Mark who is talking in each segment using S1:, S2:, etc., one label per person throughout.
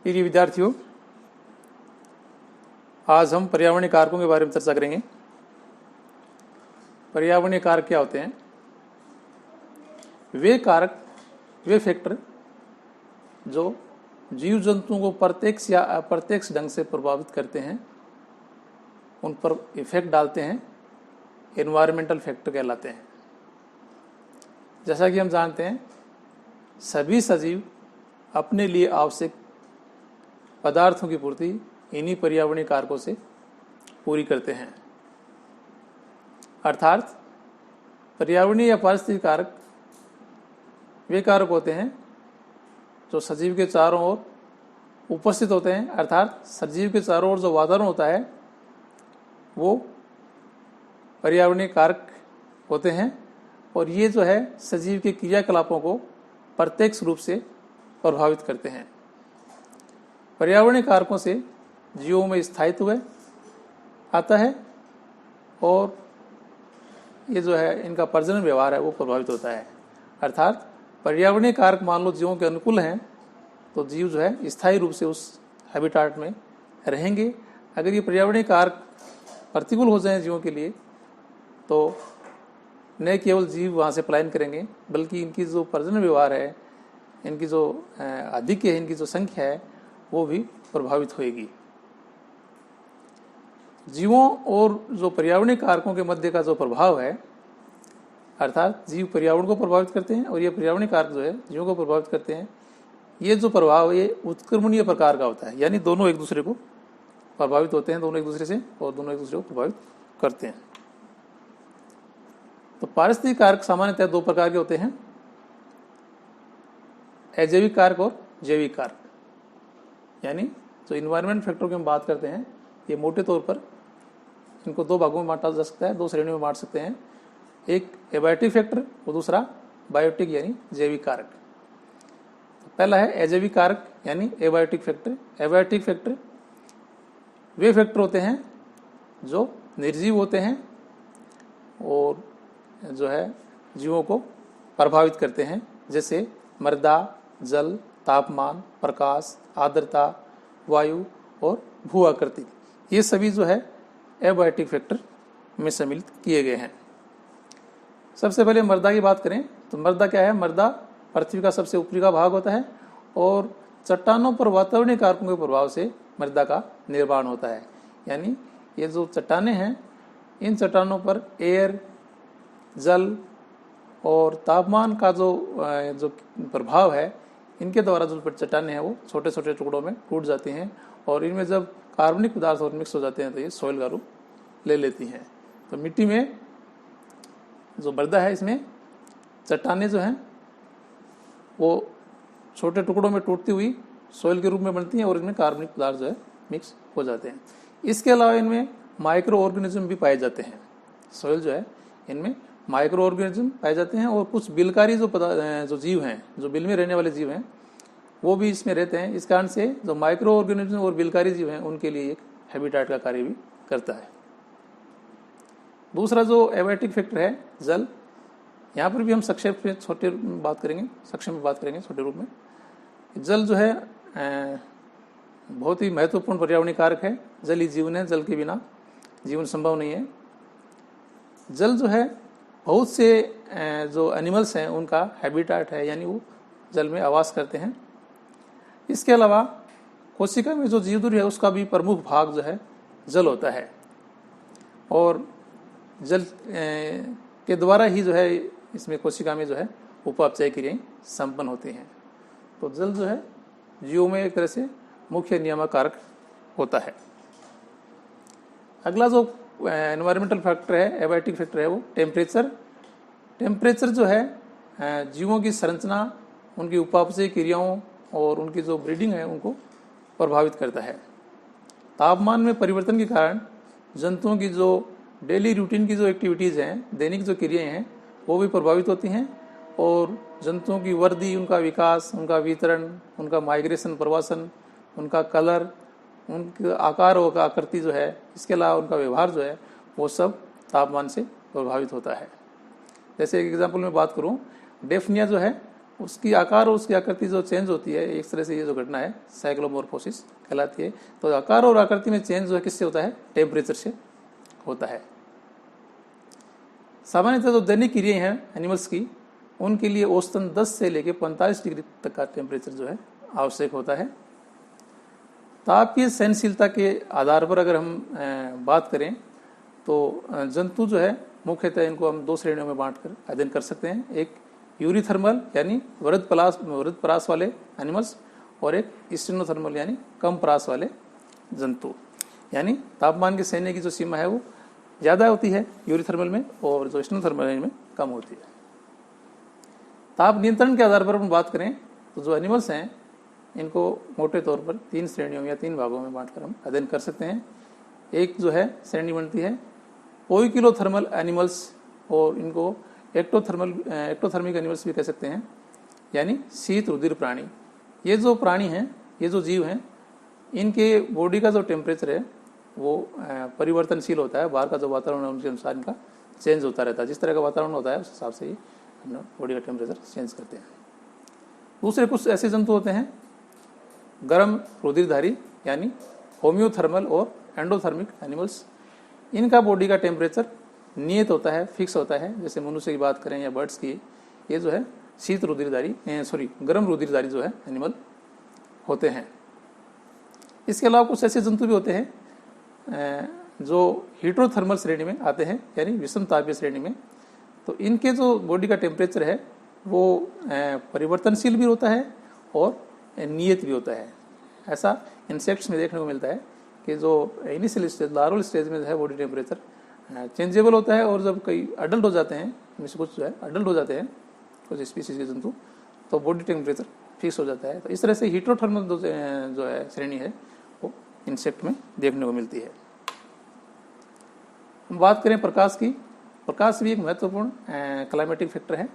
S1: प्रिय विद्यार्थियों, आज हम पर्यावरणीय कारकों के बारे में चर्चा करेंगे। पर्यावरणीय कारक क्या होते हैं? वे कारक, वे फैक्टर जो जीव जंतुओं को प्रत्यक्ष या अप्रत्यक्ष ढंग से प्रभावित करते हैं, उन पर इफेक्ट डालते हैं, एनवायरमेंटल फैक्टर कहलाते हैं। जैसा कि हम जानते हैं, सभी सजीव अपने लिए आवश्यक पदार्थों की पूर्ति इन्हीं पर्यावरणीय कारकों से पूरी करते हैं। अर्थात पर्यावरणीय या पारिस्थितिक कारक वे कारक होते हैं जो सजीव के चारों ओर उपस्थित होते हैं। अर्थात सजीव के चारों ओर जो वातावरण होता है वो पर्यावरणीय कारक होते हैं, और ये जो है सजीव के क्रियाकलापों को प्रत्यक्ष रूप से प्रभावित करते हैं। पर्यावरणीय कारकों से जीवों में स्थायित्व आता है और ये जो है इनका प्रजनन व्यवहार है वो प्रभावित होता है। अर्थात पर्यावरणीय कारक मान लो जीवों के अनुकूल हैं तो जीव जो है स्थायी रूप से उस हैबिटाट में रहेंगे। अगर ये पर्यावरणीय कारक प्रतिकूल हो जाएं जीवों के लिए तो न केवल जीव वहाँ से पलायन करेंगे, बल्कि इनकी जो प्रजनन व्यवहार है, इनकी जो अधिक है, इनकी जो संख्या है वो भी प्रभावित होएगी। जीवों और जो पर्यावरणीय कारकों के मध्य का जो प्रभाव है, अर्थात जीव पर्यावरण को प्रभावित करते हैं और ये पर्यावरणीय कारक जो है जीवों को प्रभावित करते हैं। ये जो प्रभाव ये उत्क्रमणीय प्रकार का होता है, यानी दोनों एक दूसरे को प्रभावित होते हैं, दोनों एक दूसरे से, और दोनों एक दूसरे को प्रभावित करते हैं। तो पारिस्थितिक कारक सामान्यतः दो प्रकार के होते हैं, अजैविक कारक और जैविक कारक। यानी जो इन्वायरमेंट फैक्टर की हम बात करते हैं, ये मोटे तौर पर इनको दो भागों में बांटा जा सकता है, दो श्रेणियों में बांट सकते हैं। एक एबायोटिक फैक्टर और दूसरा बायोटिक यानी जैविक कारक। पहला है अजैविक कारक यानी एबायोटिक फैक्टर। एबायोटिक फैक्टर वे फैक्टर होते हैं जो निर्जीव होते हैं और जो है जीवों को प्रभावित करते हैं, जैसे मृदा, जल, तापमान, प्रकाश, आर्द्रता, वायु और भू आकृति। ये सभी जो है एबायोटिक फैक्टर में सम्मिलित किए गए हैं। सबसे पहले मृदा की बात करें तो मृदा क्या है? मृदा पृथ्वी का सबसे ऊपरी का भाग होता है और चट्टानों पर वातावरणीय कारकों के प्रभाव से मृदा का निर्माण होता है। यानी ये जो चट्टानें हैं, इन चट्टानों पर एयर, जल और तापमान का जो प्रभाव है, इनके द्वारा जो चट्टानें हैं वो छोटे छोटे टुकड़ों में टूट जाती हैं और इनमें जब कार्बनिक पदार्थ और मिक्स हो जाते हैं तो ये सॉइल का रूप ले लेती हैं। तो मिट्टी में जो मृदा है, इसमें चट्टानें जो हैं वो छोटे टुकड़ों में टूटती हुई सॉइल के रूप में बनती हैं और इनमें कार्बनिक पदार्थ जो है मिक्स हो जाते हैं। इसके अलावा इनमें माइक्रो ऑर्गेनिज्म भी पाए जाते हैं। सॉइल जो है इनमें माइक्रो ऑर्गेनिज्म पाए जाते हैं और कुछ बिलकारी जो जीव हैं, जो बिल में रहने वाले जीव हैं, वो भी इसमें रहते हैं। इस कारण से जो माइक्रो ऑर्गेनिज्म और बिलकारी जीव हैं उनके लिए एक हैबिटाट का कार्य भी करता है। दूसरा जो एबायोटिक फैक्टर है जल, यहाँ पर भी हम संक्षेप में संक्षेप में बात करेंगे छोटे रूप में। जल जो है बहुत ही महत्वपूर्ण पर्यावरणीय कारक है। जल ही जीवन है, जल के बिना जीवन संभव नहीं है। जल जो है बहुत से जो एनिमल्स हैं उनका हैबिटाट है, यानी वो जल में आवास करते हैं। इसके अलावा कोशिका में जो जीवदुरी है उसका भी प्रमुख भाग जो है जल होता है और जल के द्वारा ही जो है इसमें कोशिका में जो है उपापचय क्रियाएं संपन्न होती हैं। तो जल जो है जीवों में एक तरह से मुख्य नियामक कारक होता है। अगला जो एनवायरमेंटल फैक्टर है, एबायोटिक फैक्टर है, वो टेम्परेचर। टेम्परेचर जो है जीवों की संरचना, उनकी उपापचय क्रियाओं और उनकी जो ब्रीडिंग है उनको प्रभावित करता है। तापमान में परिवर्तन के कारण जंतुओं की जो डेली रूटीन की जो एक्टिविटीज़ हैं, दैनिक जो क्रियाएं हैं, वो भी प्रभावित होती हैं और जंतुओं की वृद्धि, उनका विकास, उनका वितरण, उनका माइग्रेशन, प्रवासन, उनका कलर, उनका आकार और आकृति जो है, इसके अलावा उनका व्यवहार जो है वो सब तापमान से प्रभावित होता है। जैसे एक एग्जाम्पल में बात करूं, डेफनिया जो है उसकी आकार और उसकी आकृति जो चेंज होती है, एक तरह से ये जो घटना है साइक्लोमोर्फोसिस कहलाती है। तो आकार और आकृति में चेंज जो है किससे होता है? टेम्परेचर से होता है। सामान्यतः जो दैनिक क्रियाएं हैं एनिमल्स की, उनके लिए औसतन 10 से लेकर 45 डिग्री तक का टेम्परेचर जो है आवश्यक होता है। तापीय सहनशीलता के आधार पर अगर हम बात करें तो जंतु जो है मुख्यतः इनको हम 2 श्रेणियों में बांटकर अध्ययन कर सकते हैं। एक यूरिथर्मल यानी वृहद परास वाले एनिमल्स, और एक स्टेनोथर्मल यानी कम परास वाले जंतु। यानी तापमान के सहने की जो सीमा है वो ज़्यादा होती है यूरिथर्मल में, और जो स्टेनोथर्मल में कम होती है। ताप नियंत्रण के आधार पर हम बात करें तो जो एनिमल्स हैं इनको मोटे तौर पर 3 श्रेणियों या 3 भागों में बांटकर हम अध्ययन कर सकते हैं। एक जो है श्रेणी बनती है पोइकिलोथर्मल एनिमल्स, और इनको एक्टोथर्मिक एनिमल्स भी कह सकते हैं, यानी शीत रुधिर प्राणी। ये जो प्राणी हैं, ये जो जीव हैं, इनके बॉडी का जो टेम्परेचर है वो परिवर्तनशील होता है। बाहर का जो वातावरण है उनके अनुसार इनका चेंज होता रहता है। जिस तरह का वातावरण होता है उस हिसाब से ही हम बॉडी का टेम्परेचर चेंज करते हैं। दूसरे कुछ ऐसे जंतु होते हैं गर्म रुधिरधारी यानी होम्योथर्मल और एंडोथर्मिक एनिमल्स। इनका बॉडी का टेम्परेचर नियत होता है, फिक्स होता है। जैसे मनुष्य की बात करें या बर्ड्स की, ये जो है शीत रुधिरधारी गर्म रुधिरधारी जो है एनिमल होते हैं। इसके अलावा कुछ ऐसे जंतु भी होते हैं जो हीट्रोथर्मल श्रेणी में आते हैं, यानी विषम तापीय श्रेणी में। तो इनके जो बॉडी का टेम्परेचर है वो परिवर्तनशील भी होता है और नियत भी होता है। ऐसा इंसेक्ट्स में देखने को मिलता है कि जो इनिशियल स्टेज, लार्वल स्टेज में जो है बॉडी टेम्परेचर चेंजेबल होता है, और जब कई अडल्ट हो जाते हैं, इनमें से कुछ जो है अडल्ट हो जाते हैं कुछ स्पीसीज के जंतु, तो बॉडी टेम्परेचर फिक्स हो जाता है। तो इस तरह से हीट्रोथर्मल जो है श्रेणी है वो इंसेक्ट में देखने को मिलती है। हम बात करें प्रकाश की। प्रकाश भी एक महत्वपूर्ण क्लाइमेटिक फैक्टर है,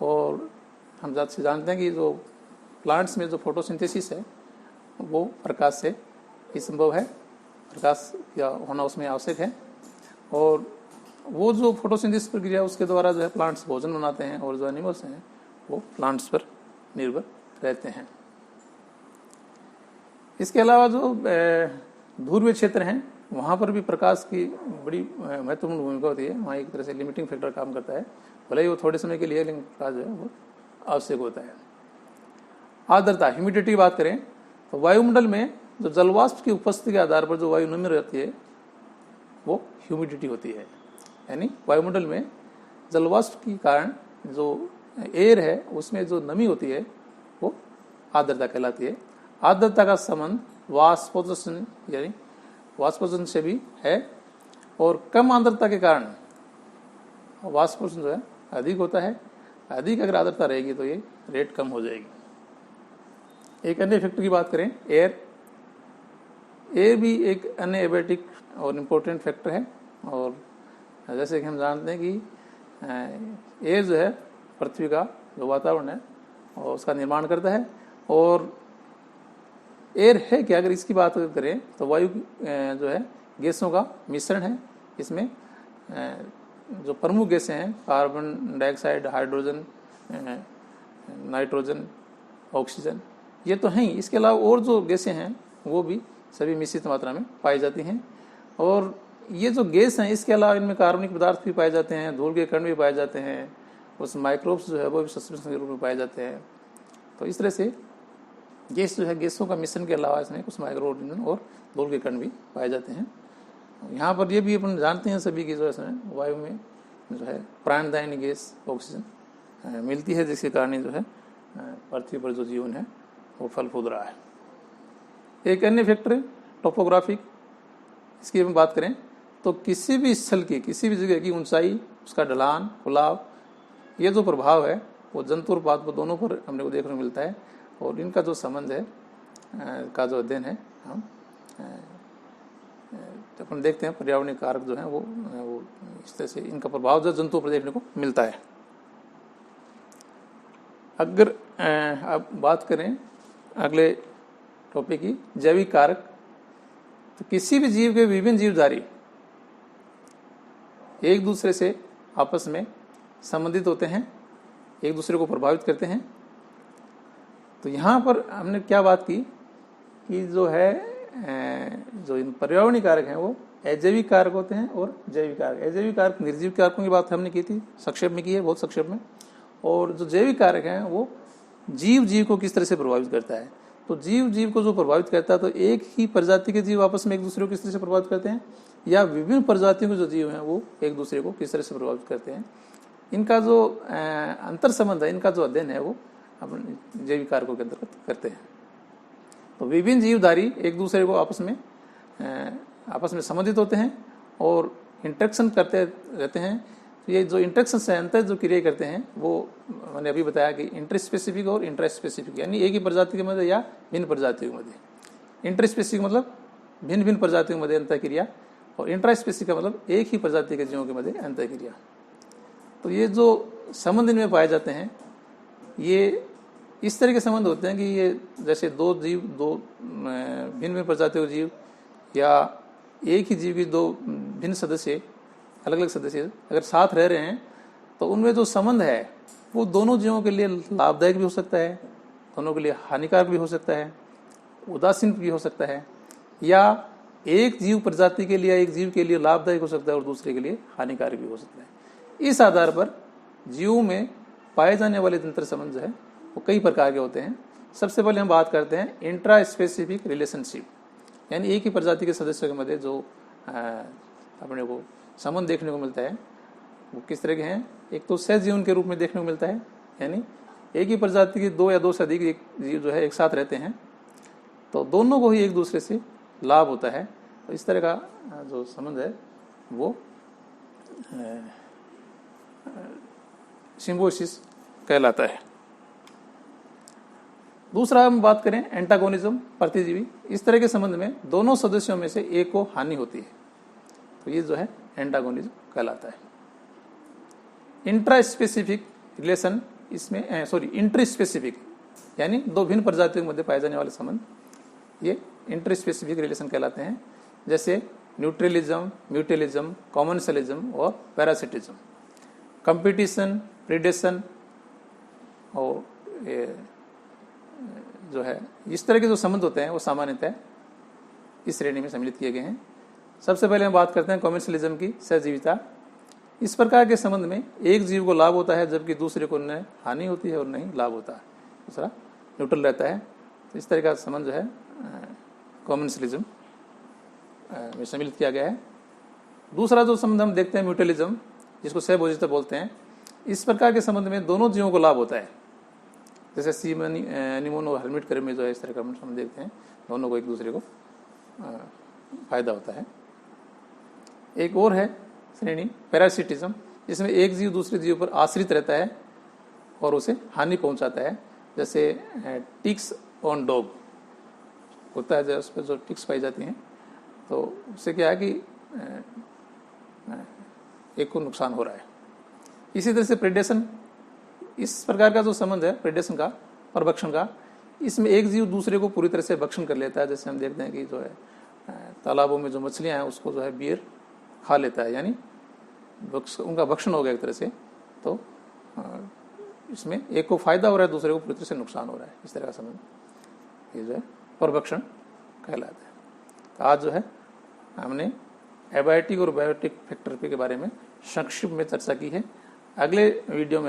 S1: और हम जानते हैं कि जो प्लांट्स में जो फोटोसिंथेसिस है वो प्रकाश से ही संभव है। प्रकाश या होना उसमें आवश्यक है, और वो जो फोटोसिंथेसिस प्रक्रिया उसके द्वारा जो है प्लांट्स भोजन बनाते हैं, और जो एनिमल्स हैं वो प्लांट्स पर निर्भर रहते हैं। इसके अलावा जो ध्रुवीय क्षेत्र हैं वहाँ पर भी प्रकाश की बड़ी महत्वपूर्ण भूमिका होती है। वहाँ एक तरह से लिमिटिंग फैक्टर काम करता है, भले ही वो थोड़े समय के लिए, लेकिन प्रकाश जो है वो आवश्यक होता है। आर्द्रता, ह्यूमिडिटी की बात करें तो वायुमंडल में जो जलवाष्प की उपस्थिति के आधार पर जो वायु नमी रहती है वो ह्यूमिडिटी होती है। यानी वायुमंडल में जलवाष्प के कारण जो एयर है उसमें जो नमी होती है वो आर्द्रता कहलाती है। आर्द्रता का संबंध वाष्पोत्सर्जन यानी वाष्पोत्सर्जन से भी है, और कम आर्द्रता के कारण वाष्पोत्सर्जन जो है अधिक होता है। अधिक अगर आर्द्रता रहेगी तो ये रेट कम हो जाएगी। एक अन्य फैक्टर की बात करें, एयर भी एक अन्य एबेटिक और इम्पोर्टेंट फैक्टर है। और जैसे कि हम जानते हैं कि एयर जो है पृथ्वी का जो वातावरण है और उसका निर्माण करता है। और एयर है क्या, अगर इसकी बात करें तो वायु जो है गैसों का मिश्रण है। इसमें जो प्रमुख गैसें हैं carbon dioxide, hydrogen, nitrogen, oxygen, ये तो हैं ही। इसके अलावा और जो गैसें हैं वो भी सभी मिश्रित मात्रा में पाई जाती हैं। और ये जो गैस हैं इसके अलावा इनमें कार्बनिक पदार्थ भी पाए जाते हैं, धूल के कण भी पाए जाते हैं, उस माइक्रोब्स जो है वो भी सस्पेंशन के रूप में पाए जाते हैं। तो इस तरह से गैस जो है, गैसों का मिश्रण के अलावा इसमें कुछ माइक्रो ऑर्गेनिज्म और धूल के कण भी पाए जाते हैं। यहाँ पर ये भी अपन जानते हैं सभी की जो है वायु में जो है प्राणदायिनी गैस ऑक्सीजन मिलती है, जिसके कारण जो है पृथ्वी पर जो जीवन है वो फल फूल रहा है। एक अन्य फैक्टर टोपोग्राफिक, इसकी हम बात करें तो किसी भी स्थल की, किसी भी जगह की ऊंचाई, उसका ढलान, फुलाव, ये जो प्रभाव है वो जंतु और पादप दोनों पर हमने को देखने को मिलता है। और इनका जो संबंध है का जो अध्ययन है हम अपन देखते हैं पर्यावरणीय कारक जो है वो इस तरह से इनका प्रभाव जो जंतुओं पर देखने को मिलता है। अगर अब बात करें अगले टॉपिक की, जैविक कारक, तो किसी भी जीव के विभिन्न जीवधारी एक दूसरे से आपस में संबंधित होते हैं, एक दूसरे को प्रभावित करते हैं। तो यहाँ पर हमने क्या बात की कि जो है जो इन पर्यावरणीय कारक हैं वो अजैविक कारक होते हैं और जैविक कारक। अजैविक कारक निर्जीव कारकों की बात हमने की थी, संक्षेप में की है, बहुत संक्षेप में। और जो जैविक कारक हैं वो जीव को किस तरह से प्रभावित करता है। तो जीव को जो प्रभावित करता है, तो एक ही प्रजाति के जीव आपस में एक दूसरे को किस तरह से प्रभावित करते हैं, या विभिन्न प्रजातियों के जो जीव हैं वो एक दूसरे को किस तरह से प्रभावित करते हैं, इनका जो अंतर संबंध है, इनका जो अध्ययन है वो अपन जैविक कारकों के अंतर्गत करते हैं। तो विभिन्न जीवधारी एक दूसरे को आपस में संबंधित होते हैं और इंटरेक्शन करते रहते हैं। तो ये जो इंटरेक्शन से अंतर जो क्रिया करते हैं वो मैंने अभी बताया कि इंटर स्पेसिफिक और इंट्रा स्पेसिफिक, यानी एक ही प्रजाति के मध्य या भिन्न प्रजातियों के मध्य। इंटर स्पेसिफिक मतलब भिन्न भिन्न प्रजातियों के मध्य अंतर क्रिया, और इंट्रा स्पेसिफिक का मतलब एक ही प्रजाति के जीवों के मध्य अंतर क्रिया। तो ये जो संबंध इनमें पाए जाते हैं ये इस तरह के संबंध होते हैं कि ये जैसे दो भिन्न भिन्न प्रजातियों के जीव या एक ही जीव की दो भिन्न सदस्य, अलग अलग सदस्य अगर साथ रह रहे हैं तो उनमें जो संबंध है वो दोनों जीवों के लिए लाभदायक भी हो सकता है, दोनों के लिए हानिकारक भी हो सकता है, उदासीन भी हो सकता है, या एक जीव प्रजाति के लिए एक जीव के लिए लाभदायक हो सकता है और दूसरे के लिए हानिकारक भी हो सकता है। इस आधार पर जीवों में पाए जाने वाले तंत्र संबंध जो है वो कई प्रकार के होते हैं। सबसे पहले हम बात करते हैं इंट्रा स्पेसिफिक रिलेशनशिप, यानी एक ही प्रजाति के सदस्यों के मध्य जो अपने को संबंध देखने को मिलता है वो किस तरह के हैं। एक तो सहजीवन के रूप में देखने को मिलता है, यानी एक ही प्रजाति के दो या दो से अधिक जीव जो है एक साथ रहते हैं तो दोनों को ही एक दूसरे से लाभ होता है। तो इस तरह का जो संबंध है वो सिम्बोसिस कहलाता है। दूसरा हम बात करें एंटागोनिज्म, प्रतिजीवी। इस तरह के संबंध में दोनों सदस्यों में से एक को हानि होती है, तो ये जो है एंटागोनिज्म कहलाता है। इंट्रा स्पेसिफिक रिलेशन, इसमें इंटर स्पेसिफिक यानी दो भिन्न प्रजातियों के मध्य पाए जाने वाले संबंध, ये इंटर स्पेसिफिक रिलेशन कहलाते हैं। जैसे न्यूट्रलिज्म, म्यूचुअलिज्म, कॉमन्सलिज्म और पैरासिटिज्म। कंपटीशन, प्रीडेशन और जो है इस तरह के जो संबंध होते हैं वो सामान्यतः इस श्रेणी में सम्मिलित किए गए हैं। सबसे पहले हम बात करते हैं कॉमर्शियलिज्म की, सहजीविता। इस प्रकार के संबंध में एक जीव को लाभ होता है जबकि दूसरे को न हानि होती है और नहीं लाभ होता है, दूसरा न्यूट्रल रहता है। तो इस तरह का संबंध जो है कॉमर्शियलिज्म में सम्मिलित किया गया है। दूसरा जो संबंध हम देखते हैं म्यूचुअलिज्म, जिसको सहभोजिता बोलते हैं। इस प्रकार के संबंध में दोनों जीवों को लाभ होता है, जैसे सीमन, एनीमोन और हेलमेट करे में जो है इस तरह का संबंध देखते हैं, दोनों को एक दूसरे को फायदा होता है। एक और है श्रेणी पैरासिटिज्म, जिसमें एक जीव दूसरे जीव पर आश्रित रहता है और उसे हानि पहुंचाता है। जैसे टिक्स ऑन डॉग होता है, उस पर जो टिक्स पाई जाती हैं तो उससे क्या है कि एक को नुकसान हो रहा है। इसी तरह से प्रेडेशन, इस प्रकार का जो संबंध है प्रेडेशन का, परभक्षण का, इसमें एक जीव दूसरे को पूरी तरह से भक्षण कर लेता है। जैसे हम देखते हैं कि जो है तालाबों में जो मछलियां हैं उसको जो है बियर खा लेता है, यानी उनका भक्षण हो गया एक तरह से। तो इसमें एक को फायदा हो रहा है, दूसरे को पूरी तरह से नुकसान हो रहा है। इस तरह का संबंध ये जो है परभक्षण कहलाता है। तो आज जो है हमने एबायोटिक और बायोटिक फैक्टर के बारे में संक्षिप्त में चर्चा की है। अगले वीडियो में